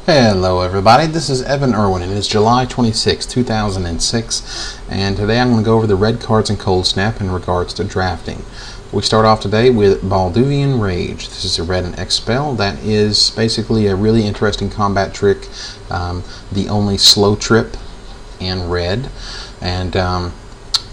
Hello everybody, this is Evan Irwin and it's July 26, 2006, and today I'm going to go over the red cards in Coldsnap in regards to drafting. We start off today with Balduvian Rage. This is a red and X spell that is basically a really interesting combat trick, the only slow trip in red, and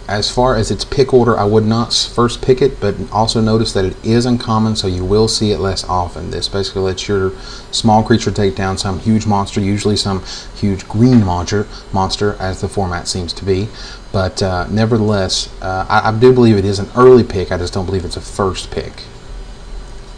as far as its pick order, I would not first pick it, but also notice that it is uncommon, so you will see it less often. This basically lets your small creature take down some huge monster, usually some huge green monster, as the format seems to be. But nevertheless, I do believe it is an early pick. I just don't believe it's a first pick.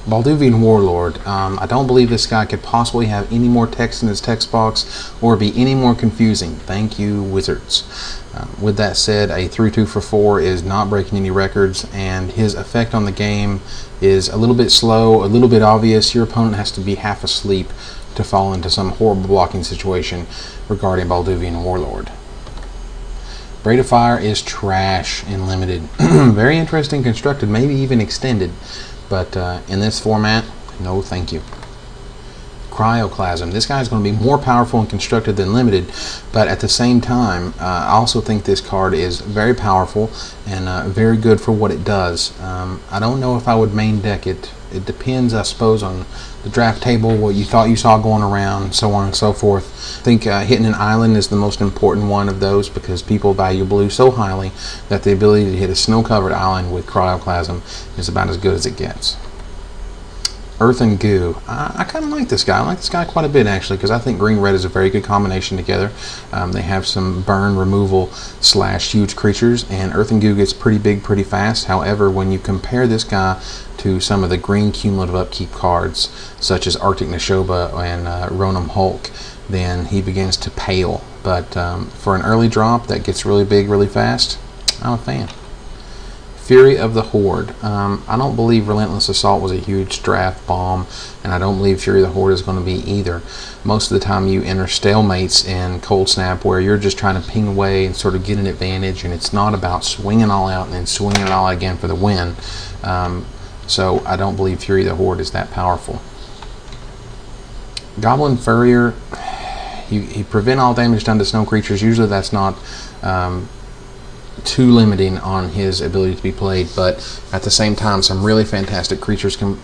Balduvian Warlord. I don't believe this guy could possibly have any more text in his text box or be any more confusing. Thank you, Wizards. With that said, a 3/2 for 4 is not breaking any records, and his effect on the game is a little bit slow, a little bit obvious. Your opponent has to be half asleep to fall into some horrible blocking situation regarding Balduvian Warlord. Braid of Fire is trash in limited. Very interesting constructed, maybe even extended, but in this format, no thank you. Cryoclasm. This guy is going to be more powerful and constructed than limited, but at the same time, I also think this card is very powerful and very good for what it does. I don't know if I would main deck it. It depends, I suppose, on the draft table, what you thought you saw going around, so on and so forth. I think hitting an island is the most important one of those because people value blue so highly that the ability to hit a snow-covered island with Cryoclasm is about as good as it gets. Earth and Goo. I kind of like this guy. I like this guy quite a bit, actually, because I think green-red is a very good combination together. They have some burn removal / huge creatures, and Earth and Goo gets pretty big pretty fast. However, when you compare this guy to some of the green cumulative upkeep cards, such as Arctic Neshoba and Ronan Hulk, then he begins to pale. But for an early drop that gets really big really fast, I'm a fan. Fury of the Horde. I don't believe Relentless Assault was a huge draft bomb, and I don't believe Fury of the Horde is going to be either. Most of the time you enter stalemates in Coldsnap where you're just trying to ping away and sort of get an advantage, and it's not about swinging all out and then swinging it all out again for the win. So I don't believe Fury of the Horde is that powerful. Goblin Furrier. You prevent all damage done to snow creatures. Usually that's not too limiting on his ability to be played, but at the same time some really fantastic creatures can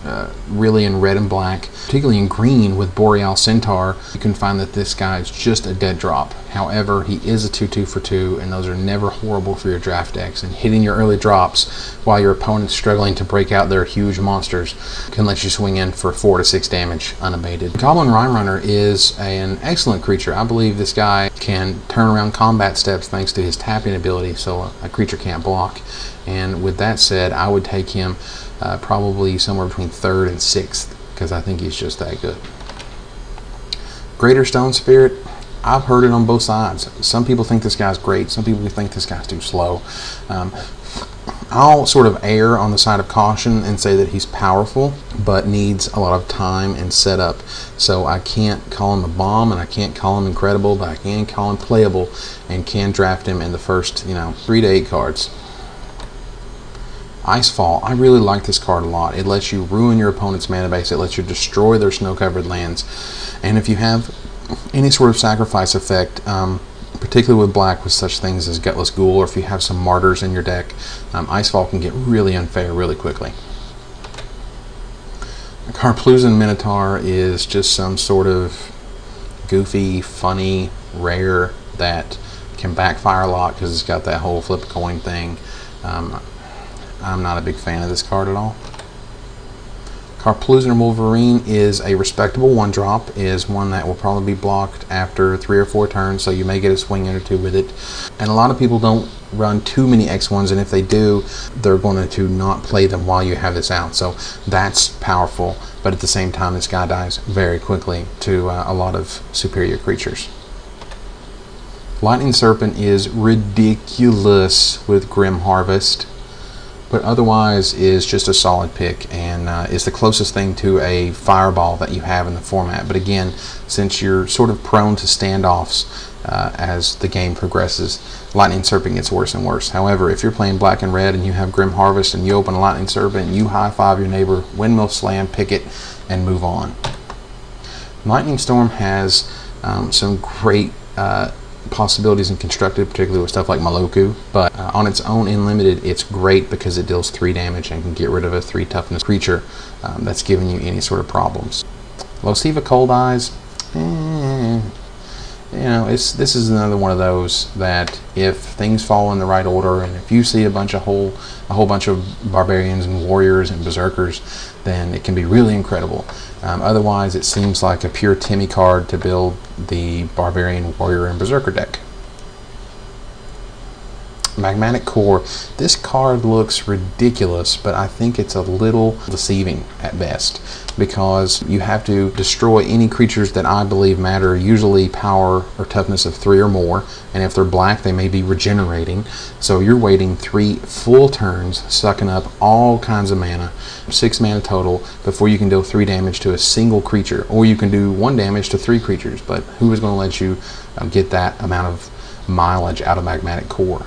really in red and black, particularly in green with Boreal Centaur, you can find that this guy is just a dead drop. However, he is a 2/2 for 2, and those are never horrible for your draft decks, and hitting your early drops while your opponent's struggling to break out their huge monsters can let you swing in for 4 to 6 damage unabated. Goblin Rime Runner is an excellent creature. I believe this guy can turn around combat steps thanks to his tapping ability, so a creature can't block. And with that said, I would take him probably somewhere between 3rd and 6th because I think he's just that good. Greater Stone Spirit. I've heard it on both sides. Some people think this guy's great. Some people think this guy's too slow. I'll sort of err on the side of caution and say that he's powerful, but needs a lot of time and setup. So I can't call him a bomb, and I can't call him incredible, but I can call him playable and can draft him in the first, 3 to 8 cards. Icefall. I really like this card a lot. It lets you ruin your opponent's mana base. It lets you destroy their snow-covered lands. And if you have any sort of sacrifice effect, particularly with black with such things as Gutless Ghoul, or if you have some Martyrs in your deck, Icefall can get really unfair really quickly. Carplusan Minotaur is just some sort of goofy, funny, rare that can backfire a lot because it's got that whole flip a coin thing. I'm not a big fan of this card at all. Carplusan Wolverine is a respectable 1-drop, is one that will probably be blocked after 3 or 4 turns, so you may get a swing in or 2 with it. And a lot of people don't run too many X1s, and if they do, they're going to not play them while you have this out. So that's powerful, but at the same time, this guy dies very quickly to a lot of superior creatures. Lightning Serpent is ridiculous with Grim Harvest, but otherwise is just a solid pick and is the closest thing to a fireball that you have in the format. But again, since you're sort of prone to standoffs as the game progresses, Lightning Serpent gets worse and worse. However, if you're playing black and red and you have Grim Harvest and you open a Lightning Serpent, you high-five your neighbor, windmill slam, pick it, and move on. Lightning Storm has some great possibilities in constructed, particularly with stuff like Maloku, but on its own in limited, it's great because it deals 3 damage and can get rid of a 3 toughness creature that's giving you any sort of problems. Losiva Cold Eyes, you know, this is another one of those that if things fall in the right order, and if you see a whole bunch of barbarians and warriors and berserkers, then it can be really incredible. Otherwise, it seems like a pure Timmy card to build the barbarian, warrior, and berserker deck. Magmatic Core. This card looks ridiculous, but I think it's a little deceiving at best, because you have to destroy any creatures that I believe matter, usually power or toughness of 3 or more, and if they're black they may be regenerating, so you're waiting 3 full turns, sucking up all kinds of mana, 6 mana total, before you can deal 3 damage to a single creature, or you can do 1 damage to 3 creatures, but who is going to let you get that amount of mileage out of Magmatic Core?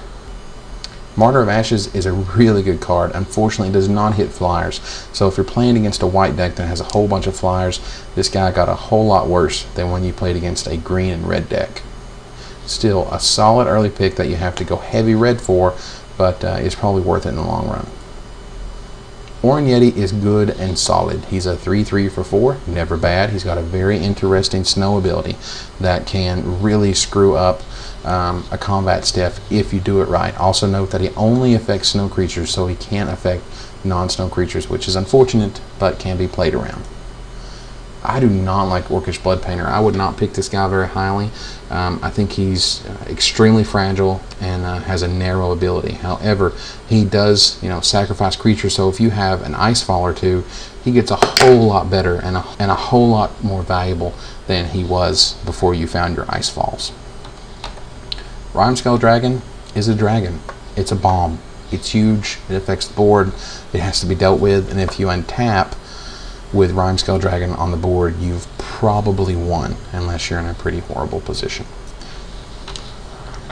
Martyr of Ashes is a really good card. Unfortunately, it does not hit flyers. So if you're playing against a white deck that has a whole bunch of flyers, this guy got a whole lot worse than when you played against a green and red deck. Still a solid early pick that you have to go heavy red for, but it's probably worth it in the long run. Orin Yeti is good and solid. He's a 3/3 for 4, never bad. He's got a very interesting snow ability that can really screw up a combat step if you do it right. Also note that he only affects snow creatures, so he can't affect non-snow creatures, which is unfortunate, but can be played around. I do not like Orcish Blood Painter. I would not pick this guy very highly. I think he's extremely fragile and has a narrow ability. However, he does, sacrifice creatures. So if you have an Icefall or 2, he gets a whole lot better and a whole lot more valuable than he was before you found your Icefalls. Rimeskull Dragon is a dragon. It's a bomb. It's huge. It affects the board. It has to be dealt with. And if you untap with Rimeskull Dragon on the board, you've probably won, unless you're in a pretty horrible position.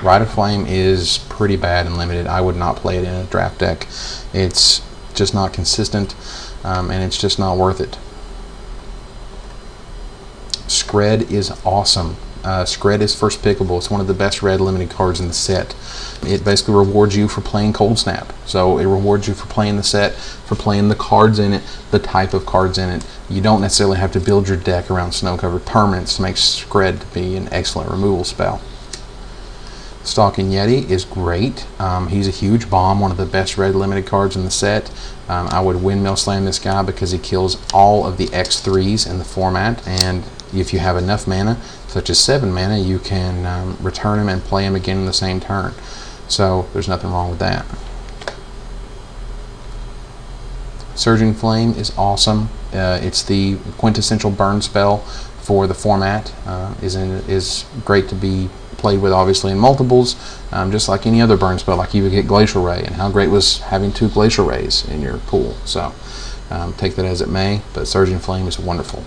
Rite of Flame is pretty bad and limited. I would not play it in a draft deck. It's just not consistent, and it's just not worth it. Skred is awesome. Skred is first pickable. It's one of the best red limited cards in the set. It basically rewards you for playing Coldsnap. So it rewards you for playing the set, for playing the cards in it, the type of cards in it. You don't necessarily have to build your deck around snow-covered permanents to make Skred to be an excellent removal spell. Stalking Yeti is great. He's a huge bomb, one of the best red limited cards in the set. I would windmill slam this guy because he kills all of the X3s in the format, and if you have enough mana, such as 7 mana, you can return him and play him again in the same turn. So there's nothing wrong with that. Surging Flame is awesome. It's the quintessential burn spell for the format. Is great to be played with, obviously, in multiples, just like any other burn spell. Like you would get Glacial Ray, and how great was having 2 Glacial Rays in your pool. So take that as it may, but Surging Flame is wonderful.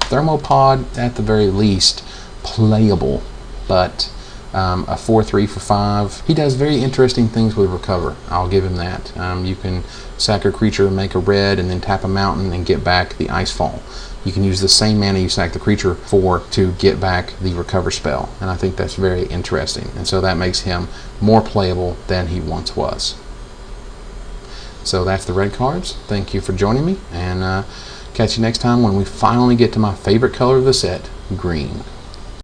Thermopod, at the very least, playable, but a 4/3 for 5. He does very interesting things with Recover. I'll give him that. You can sack a creature, make a red, and then tap a mountain and get back the Icefall. You can use the same mana you sack the creature for to get back the Recover spell, and I think that's very interesting, and so that makes him more playable than he once was. So that's the red cards. Thank you for joining me, and catch you next time when we finally get to my favorite color of the set, green.